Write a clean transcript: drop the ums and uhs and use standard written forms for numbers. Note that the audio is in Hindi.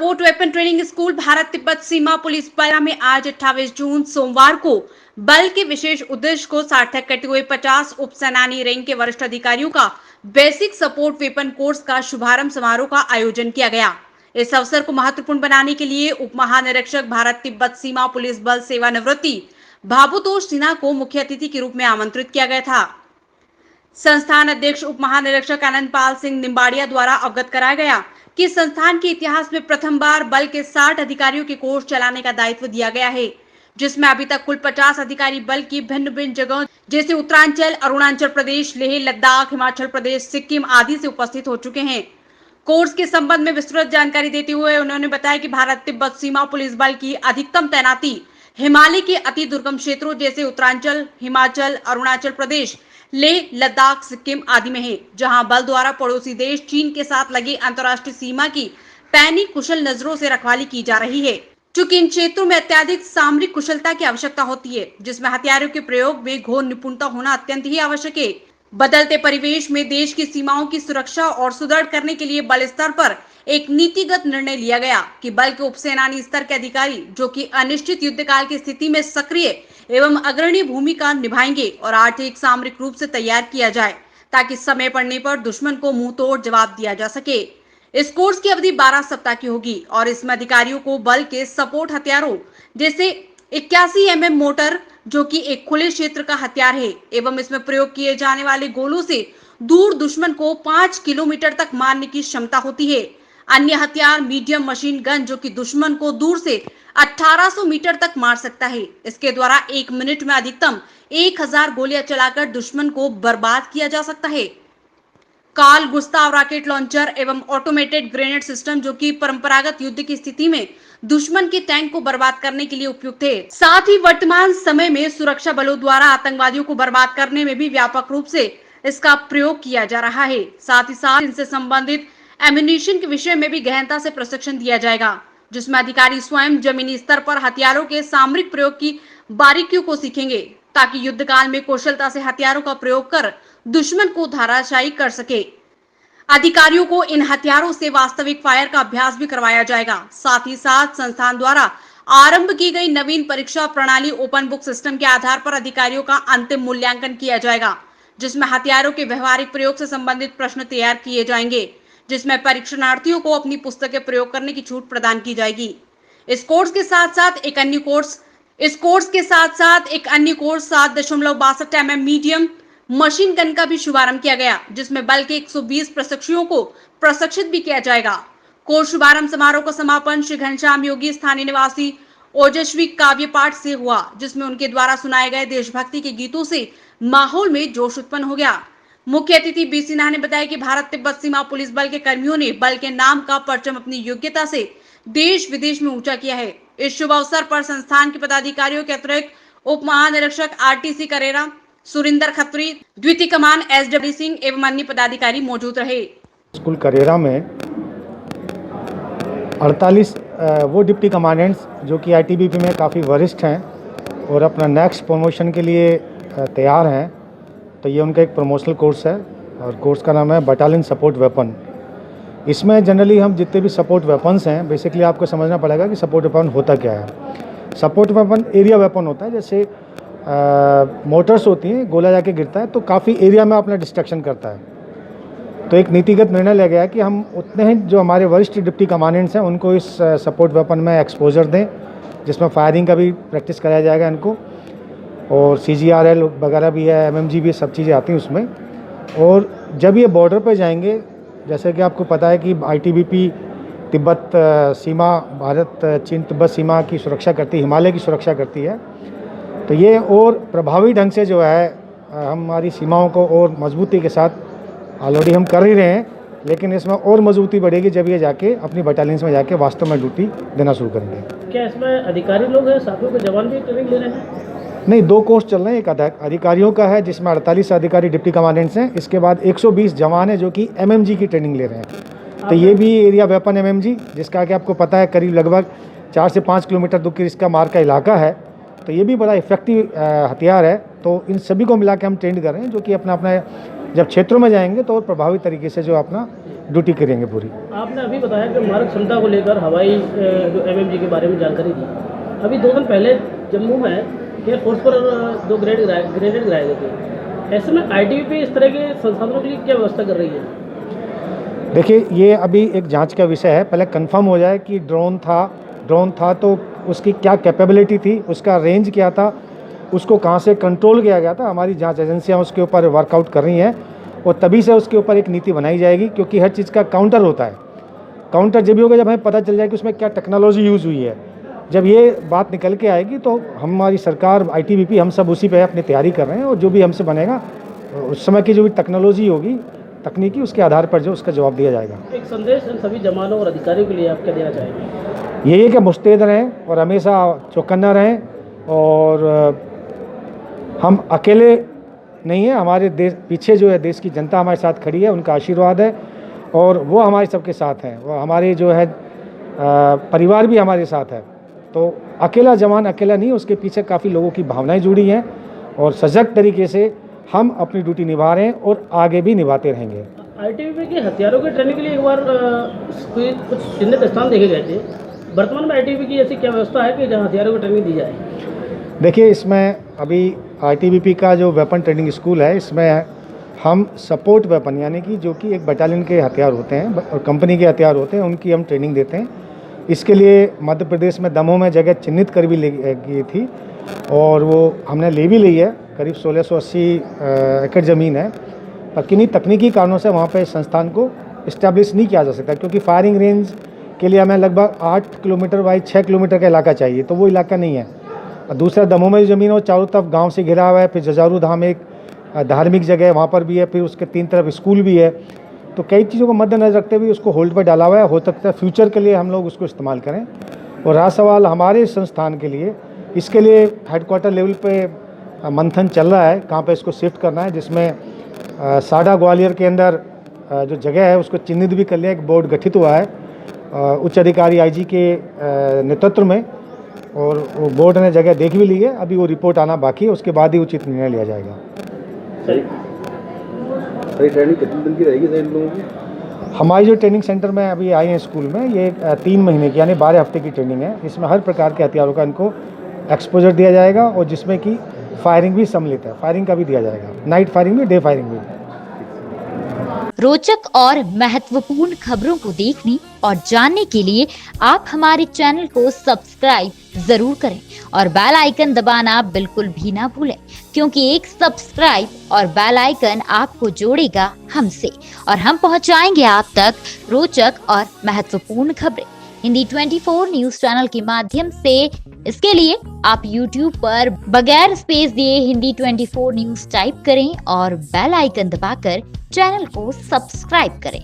Support weapon training school Bharat Tibbat सीमा पुलिस बल में आज 28 जून सोमवार को बल के विशेष उद्देश्य को सार्थक करते हुए 50 उप सेनानी रैंक के वरिष्ठ अधिकारियों का बेसिक सपोर्ट वेपन कोर्स का शुभारंभ समारोह का आयोजन किया गया। इस अवसर को महत्वपूर्ण बनाने के लिए उप महानिरीक्षक भारत तिब्बत सीमा पुलिस बल सेवानिवृत्ति भाभुतोष सिन्हा को मुख्य अतिथि के रूप में आमंत्रित किया गया था। संस्थान अध्यक्ष उप महानिरीक्षक आनंदपाल सिंह निम्बाड़िया द्वारा अवगत कराया गया कि संस्थान के इतिहास में प्रथम बार बल के 60 अधिकारियों के कोर्स चलाने का दायित्व दिया गया है, जिसमें अभी तक कुल 50 अधिकारी बल की भिन्न जगहों जैसे उत्तरांचल, अरुणाचल प्रदेश, लेह, लद्दाख, हिमाचल प्रदेश, सिक्किम आदि से उपस्थित हो चुके हैं। कोर्स के संबंध में विस्तृत जानकारी देते हुए उन्होंने बताया कि भारत तिब्बत सीमा पुलिस बल की अधिकतम तैनाती हिमालय के अति दुर्गम क्षेत्रों जैसे उत्तरांचल, हिमाचल, अरुणाचल प्रदेश, लेह, लद्दाख, सिक्किम आदि में है, जहां बल द्वारा पड़ोसी देश चीन के साथ लगी अंतर्राष्ट्रीय सीमा की पैनी कुशल नजरों से रखवाली की जा रही है। चूंकि इन क्षेत्रों में अत्यधिक सामरिक कुशलता की आवश्यकता होती है, जिसमें हथियारों के प्रयोग में घोर निपुणता होना अत्यंत ही आवश्यक है। बदलते परिवेश में देश की सीमाओं की सुरक्षा और सुदृढ़ करने के लिए बल स्तर पर एक नीतिगत निर्णय लिया गया कि बल के उपसेनानी स्तर के अधिकारी जो कि अनिश्चित युद्ध काल की स्थिति में सक्रिय एवं अग्रणी भूमिका निभाएंगे और आर्थिक सामरिक रूप से तैयार किया जाए ताकि समय पड़ने पर दुश्मन को मुंह तोड़ जवाब दिया जा सके। इस कोर्स की अवधि 12 सप्ताह की होगी और इसमें अधिकारियों को बल के सपोर्ट हथियारों जैसे 81 mm मोटर जो कि एक खुले क्षेत्र का हथियार है एवं इसमें प्रयोग किए जाने वाले गोलों से दूर दुश्मन को 5 किलोमीटर तक मारने की क्षमता होती है। अन्य हथियार मीडियम मशीन गन जो कि दुश्मन को दूर से 1800 मीटर तक मार सकता है। इसके द्वारा 1 मिनट में अधिकतम 1000 गोलियां चलाकर दुश्मन को बर्बाद किया जा सकता है। काल गुस्ताव रॉकेट लॉन्चर एवं ऑटोमेटेड ग्रेनेड सिस्टम जो कि परंपरागत युद्ध की स्थिति में दुश्मन के टैंक को बर्बाद करने के लिए उपयुक्त है। साथ ही वर्तमान समय में सुरक्षा बलों द्वारा आतंकवादियों को बर्बाद करने में भी व्यापक रूप से इसका प्रयोग किया जा रहा है। साथ ही साथ इनसे संबंधित एम्युनिशन के विषय में भी गहनता से प्रशिक्षण दिया जाएगा, जिसमें अधिकारी स्वयं जमीनी स्तर पर हथियारों के सामरिक प्रयोग की बारीकियों को सीखेंगे ताकि युद्ध काल में कुशलता से हथियारों का प्रयोग कर दुश्मन को धराशायी कर सके। अधिकारियों को इन हथियारों से वास्तविक फायर का अभ्यास भी करवाया जाएगा। साथ ही साथ संस्थान द्वारा आरंभ की गई नवीन परीक्षा प्रणाली ओपन बुक सिस्टम के आधार पर अधिकारियों का अंतिम मूल्यांकन किया जाएगा, जिसमें हथियारों के व्यवहारिक प्रयोग से संबंधित प्रश्न तैयार किए जाएंगे, जिसमें परीक्षणार्थियों को अपनी पुस्तकें प्रयोग करने की छूट प्रदान की जाएगी। इस कोर्स के साथ साथ एक अन्य course 7.62 mm medium machine gun का भी शुभारंभ किया गया, जिसमें बल के 120 प्रशिक्षुओं को प्रशिक्षित भी किया जाएगा। कोर्स शुभारंभ समारोह का समापन श्री घनश्याम योगी स्थानीय निवासी ओजस्वी काव्य पाठ से हुआ, जिसमें उनके द्वारा सुनाए गए देशभक्ति के गीतों से माहौल में जोश उत्पन्न हो गया। मुख्य अतिथि बी सिन्हा ने बताया कि भारत तिब्बत सीमा पुलिस बल के कर्मियों ने बल के नाम का परचम अपनी योग्यता से देश विदेश में ऊंचा किया है। इस शुभ अवसर पर संस्थान के पदाधिकारियों के अतिरिक्त उप महानिरीक्षक RTC करेरा, सुरिंदर खत्री, द्वितीय कमान SW सिंह एवं अन्य पदाधिकारी मौजूद रहे। स्कूल करेरा में 48 वो डिप्टी कमांडेंट्स जो कि ITBP में काफ़ी वरिष्ठ हैं और अपना नेक्स्ट प्रमोशन के लिए तैयार हैं, तो ये उनका एक प्रमोशनल कोर्स है और कोर्स का नाम है बटालियन सपोर्ट वेपन। इसमें जनरली हम जितने भी सपोर्ट वेपन्स हैं, बेसिकली आपको समझना पड़ेगा कि सपोर्ट वेपन होता क्या है। सपोर्ट वेपन एरिया वेपन होता है, जैसे मोटर्स होती हैं, गोला जाके गिरता है तो काफ़ी एरिया में अपना डिस्ट्रक्शन करता है। तो एक नीतिगत निर्णय लिया गया कि हम उतने ही जो हमारे वरिष्ठ डिप्टी कमांडेंट्स हैं उनको इस सपोर्ट वेपन में एक्सपोजर दें, जिसमें फायरिंग का भी प्रैक्टिस कराया जाएगा इनको, और CGRL वगैरह भी है, MMG भी, सब चीज़ें आती हैं उसमें। और जब ये बॉर्डर पर जाएंगे, जैसे कि आपको पता है कि ITBP तिब्बत सीमा, भारत चीन तिब्बत सीमा की सुरक्षा करती है, हिमालय की सुरक्षा करती है, तो ये और प्रभावी ढंग से जो है हमारी सीमाओं को और मजबूती के साथ ऑलरेडी हम कर ही रहे हैं, लेकिन इसमें और मजबूती बढ़ेगी जब ये जाके अपनी बटालियंस में जाके वास्तव में ड्यूटी देना शुरू करेंगे। क्या इसमें अधिकारी लोग हैं, साथियों के जवान भी ट्रेनिंग ले रहे हैं? नहीं, 2 कोर्स चल रहे हैं। एक अधिकारियों का है जिसमें 48 अधिकारी डिप्टी कमांडेंट्स हैं, इसके बाद 120 जवान हैं जो कि MMG की ट्रेनिंग ले रहे हैं। तो ये भी एरिया वेपन MMG, जिसका कि आपको पता है करीब लगभग 4 से 5 किलोमीटर दूर की इसका मार का इलाका है, तो ये भी बड़ा इफेक्टिव हथियार है। तो इन सभी को मिला के हम ट्रेंड कर रहे हैं, जो कि अपना जब क्षेत्रों में जाएंगे तो और प्रभावी तरीके से जो अपना ड्यूटी करेंगे पूरी। आपने अभी बताया कि मारक क्षमता को लेकर हवाई जो MMG के बारे में जानकारी दी। अभी 2 दिन पहले जम्मू में एयरफोर्स पर 2 ग्रेनेड गिराए गए थे। ऐसे में ITBP इस तरह के संसाधनों के लिए क्या व्यवस्था कर रही है? देखिए, ये अभी एक जांच का विषय है। पहले कंफर्म हो जाए कि ड्रोन था तो उसकी क्या कैपेबिलिटी थी, उसका रेंज क्या था, उसको कहाँ से कंट्रोल किया गया था। हमारी जांच एजेंसियां उसके ऊपर वर्कआउट कर रही हैं और तभी से उसके ऊपर एक नीति बनाई जाएगी, क्योंकि हर चीज़ का काउंटर होता है। काउंटर जब भी होगा जब हमें पता चल जाए कि उसमें क्या टेक्नोलॉजी यूज़ हुई है। जब ये बात निकल के आएगी तो हमारी सरकार, ITBP, हम सब उसी पे अपनी तैयारी कर रहे हैं और जो भी हमसे बनेगा उस समय की जो भी टेक्नोलॉजी होगी, तकनीकी, उसके आधार पर जो उसका जवाब दिया जाएगा। एक संदेश इन सभी जवानों और अधिकारियों के लिए आप क्या देना चाहेंगे? यही है कि मुस्तैद रहें और हमेशा चौकन्ना रहें और हम अकेले नहीं है, हमारे देश पीछे जो है देश की जनता हमारे साथ खड़ी है, उनका आशीर्वाद है और वो हमारे सबके साथ हैं। वो हमारे जो है परिवार भी हमारे साथ है। तो अकेला जवान अकेला नहीं, उसके पीछे काफ़ी लोगों की भावनाएं जुड़ी हैं और सजग तरीके से हम अपनी ड्यूटी निभा रहे हैं और आगे भी निभाते रहेंगे। ITBP के हथियारों के ट्रेनिंग के लिए एक बार कुछ चिन्हित स्थान देखे गए थे। वर्तमान में ITBP की ऐसी क्या व्यवस्था है कि जहाँ हथियारों की ट्रेनिंग दी जाए? देखिए, इसमें अभी ITBP का जो वेपन ट्रेनिंग स्कूल है, इसमें हम सपोर्ट वेपन यानी कि जो कि एक बटालियन के हथियार होते हैं और कंपनी के हथियार होते हैं, उनकी हम ट्रेनिंग देते हैं। इसके लिए मध्य प्रदेश में दमोह में जगह चिन्हित कर भी गई थी और वो हमने ले भी ली है। करीब 1680 एकड़ ज़मीन है, पर किन्हीं तकनीकी कारणों से वहाँ पे संस्थान को इस्टेब्लिश नहीं किया जा सकता, क्योंकि फायरिंग रेंज के लिए हमें लगभग 8 किलोमीटर बाई 6 किलोमीटर का इलाका चाहिए, तो वो इलाका नहीं है। और दूसरा, दमोह में जो ज़मीन है वो चारों तरफ गांव से घिरा हुआ है। फिर जजारू धाम एक धार्मिक जगह है, वहाँ पर भी है। फिर उसके 3 तरफ स्कूल भी है। तो कई चीज़ों को मद्देनजर रखते हुए उसको होल्ड पर डाला हुआ है। हो सकता है फ्यूचर के लिए हम लोग उसको इस्तेमाल करें। और रहा सवाल हमारे संस्थान के लिए, इसके लिए हेडक्वार्टर लेवल पे मंथन चल रहा है कहाँ पे इसको शिफ्ट करना है, जिसमें साडा ग्वालियर के अंदर जो जगह है उसको चिन्हित भी कर लिया। एक बोर्ड गठित हुआ है उच्च अधिकारी IG के नेतृत्व में और वो बोर्ड ने जगह देख भी ली है। अभी वो रिपोर्ट आना बाकी है, उसके बाद ही उचित निर्णय लिया जाएगा। सही ट्रेनिंग कितने दिन की रहेगी इन लोगों की? हमारी जो ट्रेनिंग सेंटर में अभी आई है स्कूल में, ये 3 महीने की यानी 12 हफ्ते की ट्रेनिंग है। इसमें हर प्रकार के हथियारों का इनको एक्सपोजर दिया जाएगा और जिसमें कि फायरिंग भी सम्मिलित है। फायरिंग का भी दिया जाएगा, नाइट फायरिंग भी, डे फायरिंग भी। रोचक और महत्वपूर्ण खबरों को देखने और जानने के लिए आप हमारे चैनल को सब्सक्राइब जरूर करें और बेल आइकन दबाना बिल्कुल भी ना भूलें, क्योंकि एक सब्सक्राइब और बेल आइकन आपको जोड़ेगा हमसे और हम पहुंचाएंगे आप तक रोचक और महत्वपूर्ण खबरें हिंदी 24 न्यूज चैनल के माध्यम से। इसके लिए आप YouTube पर बगैर स्पेस दिए हिंदी 24 न्यूज टाइप करें और बेल आइकन दबाकर चैनल को सब्सक्राइब करें।